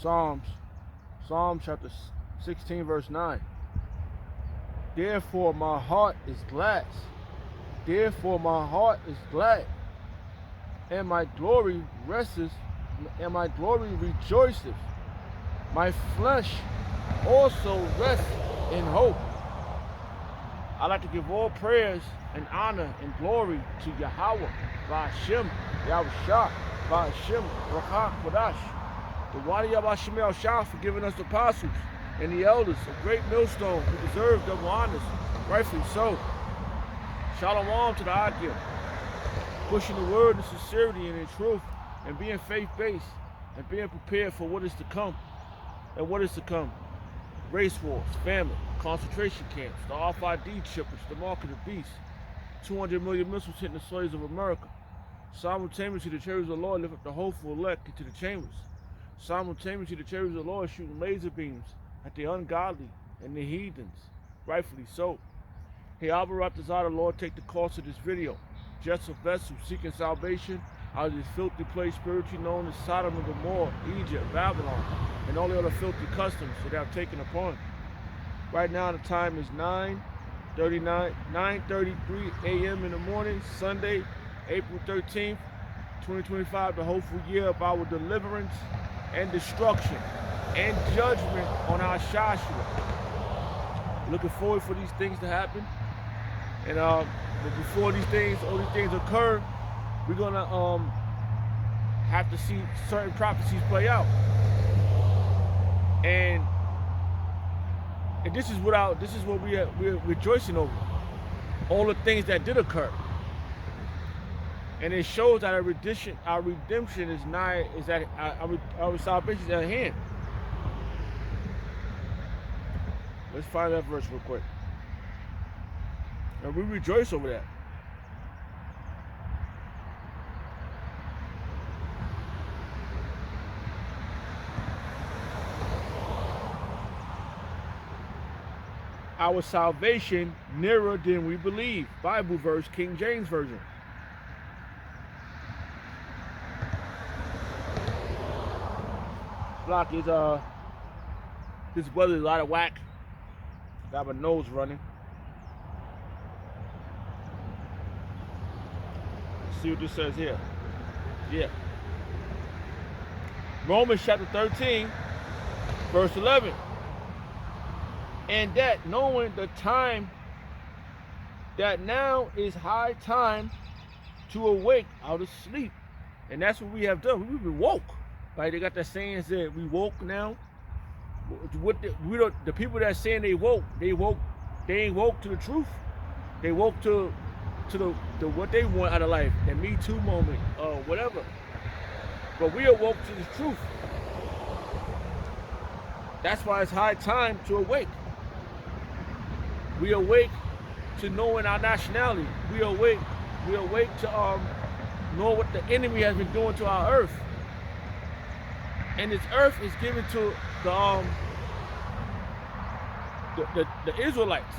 Psalms, Psalm chapter 16, verse 9. Therefore my heart is glad. Therefore my heart is glad, and my glory resteth, and my glory rejoiceth. My flesh also rests in hope. I like to give all prayers and honor and glory to Yahweh, Ba'ashem, Yahushua, Ba'ashem, Rakah, Kodash, the Wadi Yabashim El Shah for giving us the apostles and the elders, a great millstone who deserve double honors, rightfully so. Shalom to the Akim, pushing the word in sincerity and in truth, and being faith-based, and being prepared for what is to come. And what is to come? Race wars, famine, concentration camps, the RFID chippers, the mark of the beast, 200 million missiles hitting the soils of America. Simultaneously, the chariots of the Lord lift up the hopeful elect into the chambers. Simultaneously, the chariots of the Lord shooting laser beams at the ungodly and the heathens, rightfully so. Hey, Albarat desire the Lord take the course of this video. Just a vessel seeking salvation out of this filthy place spiritually known as Sodom and Gomorrah, Egypt, Babylon, and all the other filthy customs that they have taken upon. Right now the time is 9:33 a.m. in the morning, Sunday, April 13th, 2025, the hopeful year of our deliverance and destruction and judgment on our Shashua. Looking forward for these things to happen. And but before all these things occur, we're gonna have to see certain prophecies play out. And this is what we're rejoicing over. All the things that did occur. And it shows that our redemption is nigh, is at our salvation is at hand. Let's find that verse real quick. And we rejoice over that. Our salvation nearer than we believe. Bible verse, King James Version. Block is this weather is out of whack. Got my nose running. Let's see what this says here. Yeah. Romans chapter 13, verse 11. And that knowing the time, that now is high time to awake out of sleep. And that's what we have done. We've been woke. Like they got that saying that we woke now. The people that saying they ain't woke to the truth. They woke to the what they want out of life, that Me Too moment, whatever. But we awoke to the truth. That's why it's high time to awake. We awake to knowing our nationality. We awake to know what the enemy has been doing to our earth. And this earth is given to the Israelites.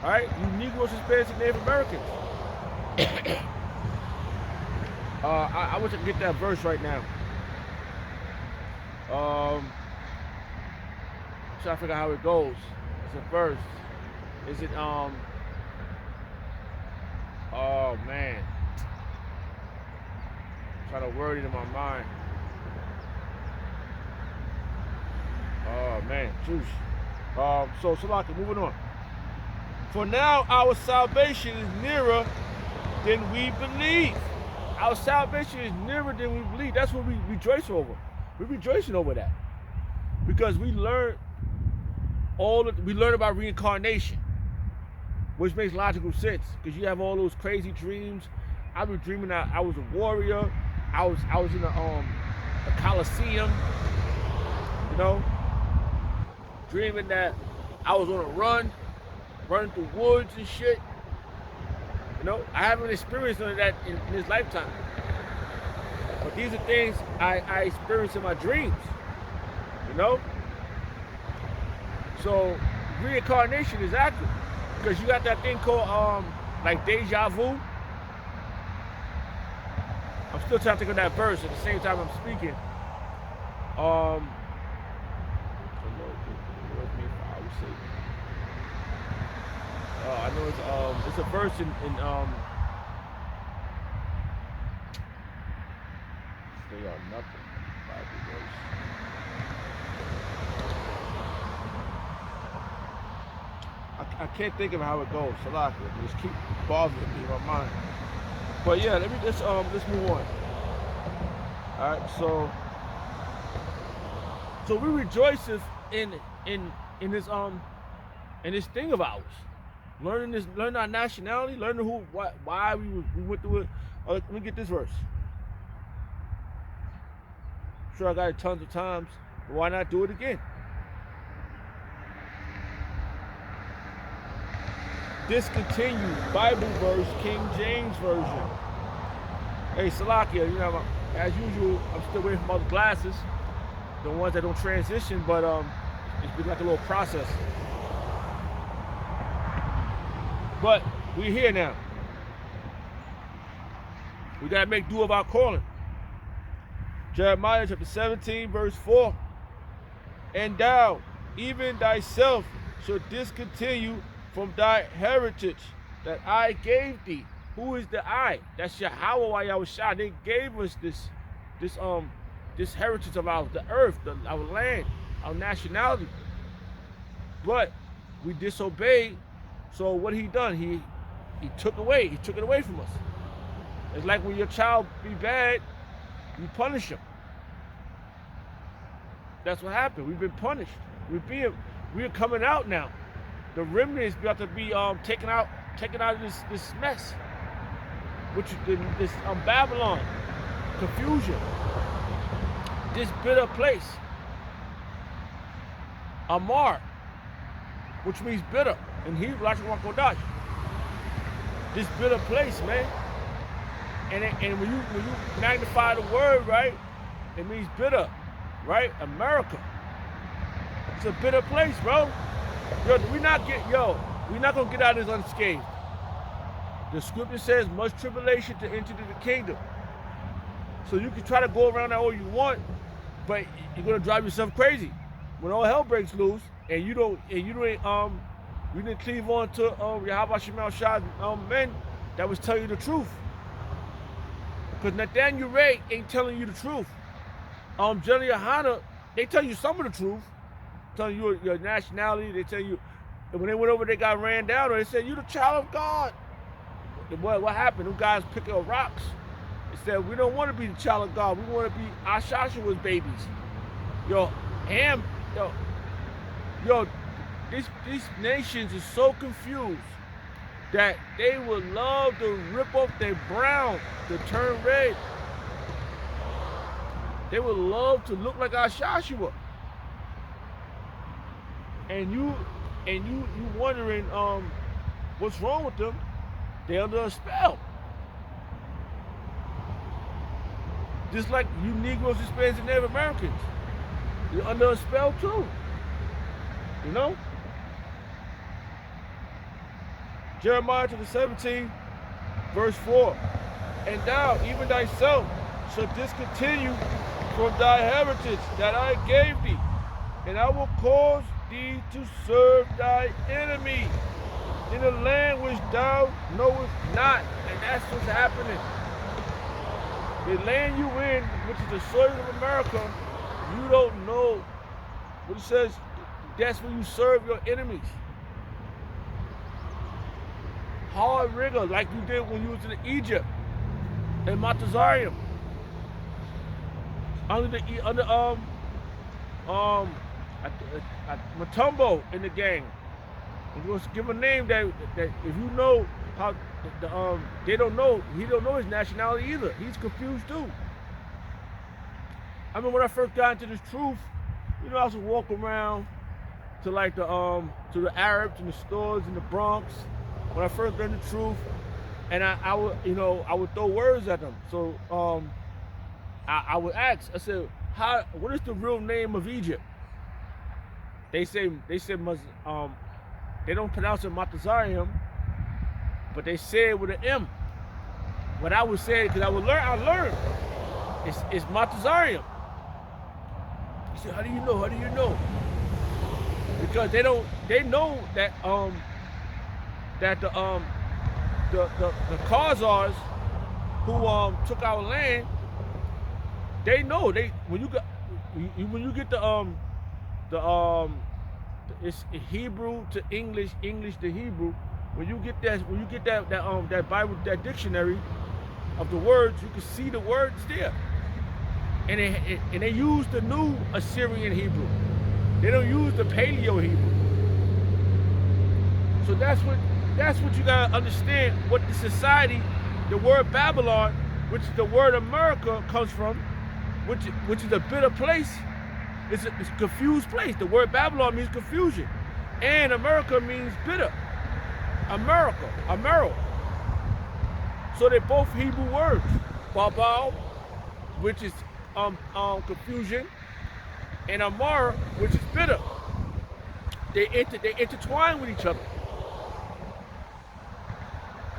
All right, you Negroes, Hispanics, and Native Americans. I wish I could get that verse right now. I'm trying to figure out how it goes. It's a verse. Is it oh man. I'm trying to word it in my mind. Oh man, juice. So Salaki, moving on. For now our salvation is nearer than we believe. Our salvation is nearer than we believe. That's what we rejoice over. We're rejoicing over that. Because we learn about reincarnation, which makes logical sense. Because you have all those crazy dreams. I was dreaming that I was a warrior. I was in a Coliseum, you know, dreaming that I was on a run, running through woods and shit. You know, I haven't experienced none of that in this lifetime. But these are things I experience in my dreams, you know? So reincarnation is active because you got that thing called like deja vu. I'm still trying to think of that verse at the same time I'm speaking. I know it's a verse in they are nothing Bible verse. I can't think of how it goes. Salaka, just keep bothering me in my mind. But yeah, let's move on. All right, so we rejoiceth in this thing of ours, learning our nationality, learning why we went through it. Let me get this verse. I'm sure I got it tons of times, but why not do it again? Discontinued Bible verse, King James version. Hey, Salakia, as usual, I'm still waiting for my glasses, the ones that don't transition, but it's been like a little process. But we're here now. We gotta make do of our calling. Jeremiah chapter 17, verse 4. And thou, even thyself, shall discontinue from thy heritage that I gave thee. Who is the I? That's Yahweh Yahushua. They gave us this heritage of ours, the earth, our land, our nationality. But we disobeyed. So what he done? He took it away from us. It's like when your child be bad, you punish him. That's what happened. We've been punished. We're coming out now. The remnant is about to be taken out of this mess, which this Babylon, confusion, this bitter place, Amar, which means bitter in Hebrew, Kodash. This bitter place, man. And when you magnify the word, right, it means bitter, right? America. It's a bitter place, bro. We're not gonna get out of this unscathed. The scripture says much tribulation to enter into the kingdom. So you can try to go around that all you want, but you're gonna drive yourself crazy when all hell breaks loose, and you didn't cleave on to Yahweh Shemal Shah's men that was telling you the truth. Because Nathaniel Ray ain't telling you the truth. Jenny Yohana, they tell you some of the truth, telling you your nationality. They tell you, and when they went over, they got ran down, or they said, "You the child of God." What happened? Them guys picking up rocks. They said, "We don't want to be the child of God. We want to be Ashashua's babies." These nations are so confused that they would love to rip off their brown to turn red. They would love to look like Ashashua. And you wondering what's wrong with them? They're under a spell. Just like you Negroes, Hispanics, and Native Americans. You're under a spell too. You know? Jeremiah chapter 17, verse 4. And thou, even thyself, shall discontinue from thy heritage that I gave thee, and I will cause thee to serve thy enemy in a land which thou knowest not. And that's what's happening. The land you in, which is the soil of America, you don't know. What it says, that's where you serve your enemies. Hard rigor, like you did when you was in Egypt, in Matazarium, under Matumbo in the gang. And you give a name that if you know how they don't know, he don't know his nationality either. He's confused too. I mean, when I first got into this truth, I was walk around to like to the Arabs in the stores in the Bronx. When I first learned the truth, and I would throw words at them. So I would ask. I said, what is the real name of Egypt? They said they don't pronounce it Matazarium, but they say it with an M. what I would say, because I learned. It's Matazarium. He said, how do you know? How do you know? Because they know that the Khazars who took our land, they know when you get it's Hebrew to English, English to Hebrew. When you get that Bible, that dictionary of the words, you can see the words there. And they use the new Assyrian Hebrew. They don't use the Paleo Hebrew. So that's what you gotta understand. What the society, the word Babylon, which the word America comes from, which is a bitter place. It's a confused place. The word Babylon means confusion, and America means bitter. America, Amero. So they're both Hebrew words. Babal, which is confusion, and Amar, which is bitter. They intertwine with each other.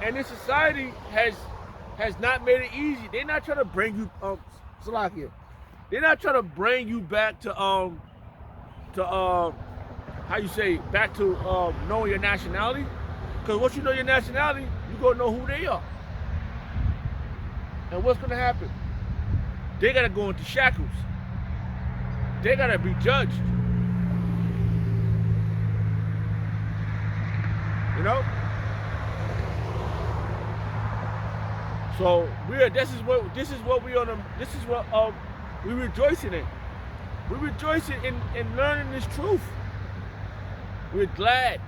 And this society has not made it easy. They're not trying to bring you Salakia. They're not trying to bring you back to how you say, back to knowing your nationality. Because once you know your nationality, you're gonna know who they are. And what's gonna happen? They gotta go into shackles. They gotta be judged. You know? So this is what we're rejoicing in. We're rejoicing in learning this truth. We're glad.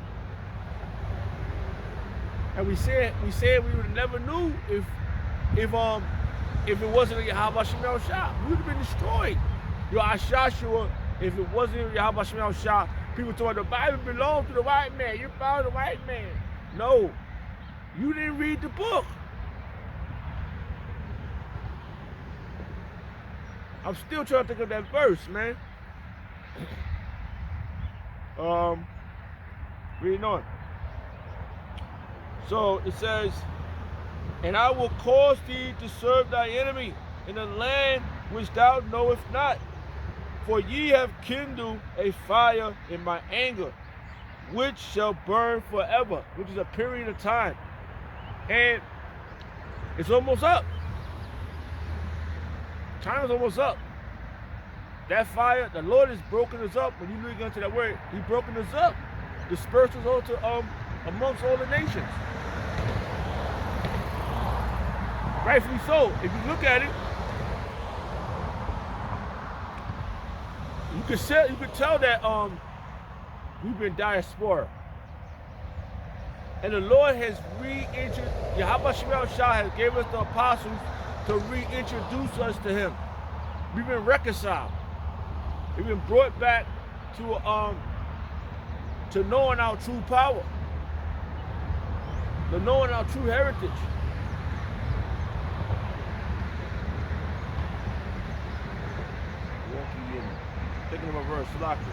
And we said we would have never knew if it wasn't Yahweh Shemel Shah. We would have been destroyed. Yo, Ashashua, if it wasn't Yahweh Shemel Shah, people told the Bible belongs to the white man. You're part of the white man. No, you didn't read the book. I'm still trying to think of that verse, man. Reading on. So it says, and I will cause thee to serve thy enemy in a land which thou knowest not. For ye have kindled a fire in my anger, which shall burn forever, which is a period of time. And it's almost up. Time is almost up. That fire, the Lord has broken us up. When you look into that word, He's broken us up. Dispersed us all to amongst all the nations. Rightfully so. If you look at it, you could tell that we've been diaspora. And the Lord has reintroduced, Yahweh Shemel Shah has gave us the apostles to reintroduce us to Him. We've been reconciled. We've been brought back to knowing our true power, to knowing our true heritage. Thinking of a verse, Salaki.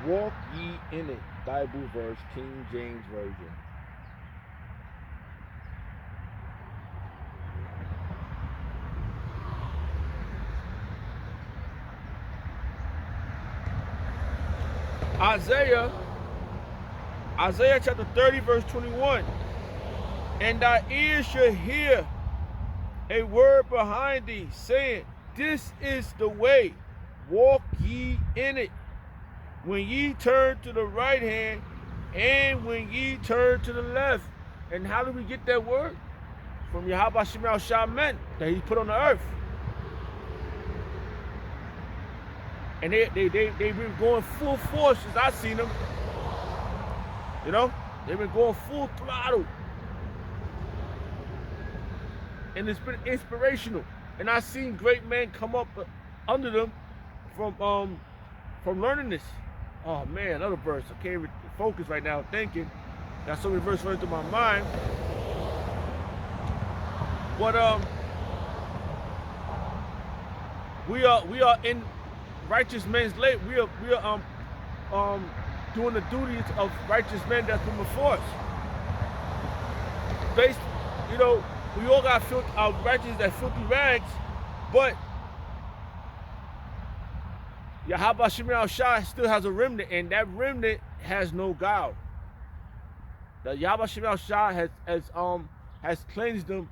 Walk ye in it, Bible verse, King James Version. Isaiah chapter 30, verse 21. And thy ears shall hear a word behind thee, saying, this is the way, walk ye in it. When ye turn to the right hand, and when ye turn to the left. And how do we get that word? From Yahweh Shemel Shah men that He put on the earth. And they've been going full force since I've seen them. You know? They've been going full throttle. And it's been inspirational. And I've seen great men come up under them from learning this. Oh man, another verse. I can't even focus right now thinking. Got so many verses running through my mind. But we are in righteous men's late. We are doing the duties of righteous men that's been before us. Based, you know, we all got our righteous that filthy rags, but Yahweh Shemel Shah still has a remnant, and that remnant has no guile. The Yahweh Shemel Shah has cleansed them.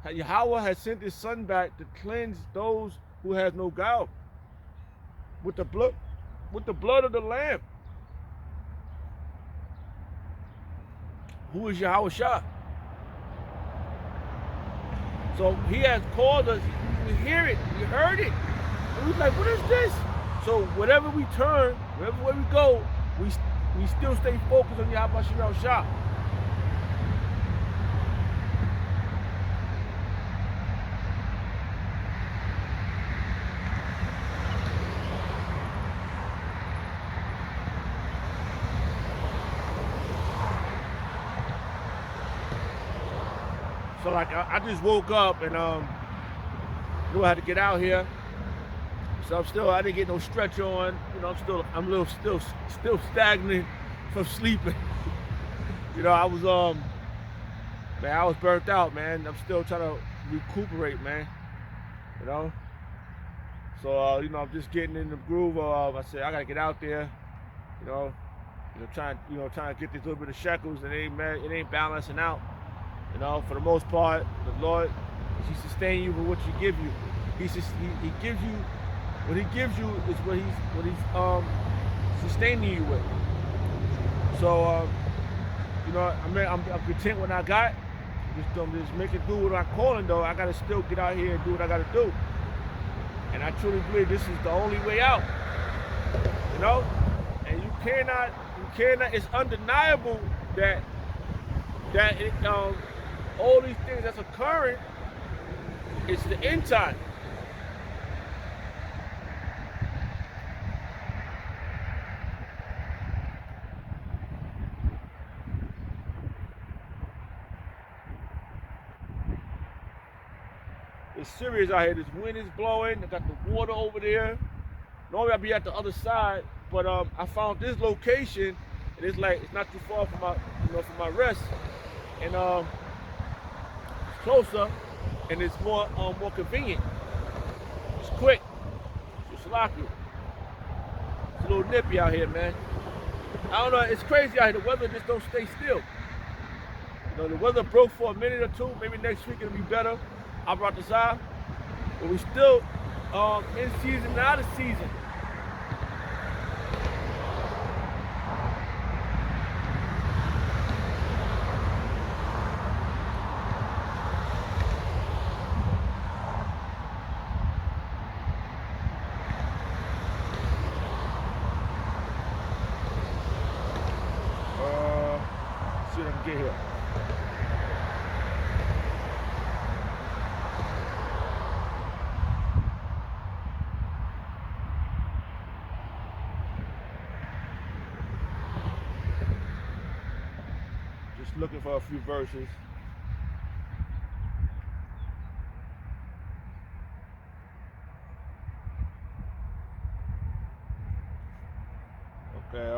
Yahweh has sent his son back to cleanse those who have no guile with the blood of the Lamb. Who is Yahweh Shah? So he has called us. We hear it. We heard it. And we're like, what is this? So wherever we turn, wherever way we go, we still stay focused on Yahweh Shemel Shah. So like I just woke up and knew I had to get out here. So I didn't get no stretch on. You know, I'm a little still stagnant from sleeping. You know, I was burnt out, man. I'm still trying to recuperate, man. You know. So you know, I'm just getting in the groove of I said I gotta get out there, you know, trying to get these little bit of shekels, and it ain't balancing out. You know, for the most part, the Lord, He sustains you with what He give you. He gives you what He gives you is what He's sustaining you with. So you know, I'm content with what I got. I'm just making do what I'm calling though. I gotta still get out here and do what I gotta do. And I truly believe this is the only way out. You know, and you cannot. It's undeniable that all these things that's occurring, it's the end time. It's serious out here. This wind is blowing. I got the water over there. Normally I'd be at the other side, but I found this location, and it's not too far from my rest, and it's closer, and it's more convenient. It's quick. It's lucky. It's a little nippy out here, man. I don't know. It's crazy out here. The weather just don't stay still. You know, the weather broke for a minute or two. Maybe next week it'll be better. I brought this out, but we still in season and out of season. See if I can get here. Just looking for a few verses. Okay,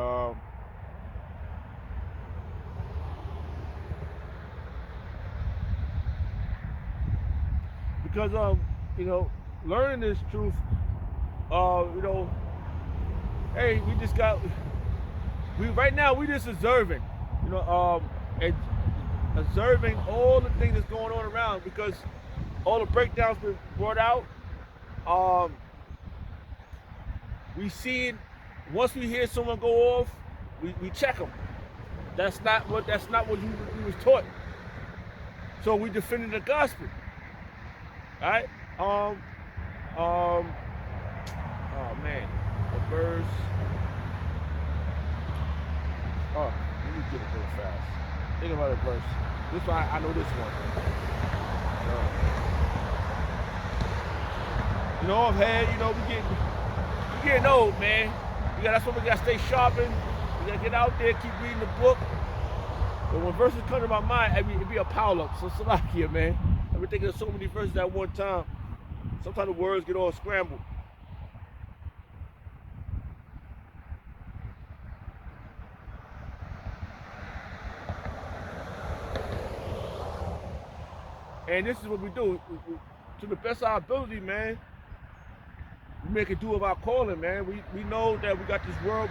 because you know, learning this truth, you know, hey, right now we just observing, you know, and observing all the things that's going on around, because all the breakdowns been brought out. We see it once we hear someone go off, we check them. That's not what we was taught. So we defended the gospel. All right. Oh man, the verse. Oh, let me get it real fast. Think about the verse. This one, I know this one. You know, I've had, you know, we getting old, man. That's why we gotta stay sharpened. We gotta get out there, keep reading the book. But when verses come to my mind, it'd be a pile up. So Salakia, man. I've been thinking of so many verses at one time. Sometimes the words get all scrambled. And this is what we do. To the best of our ability, man, we make it do of our calling, man. We know that we got this world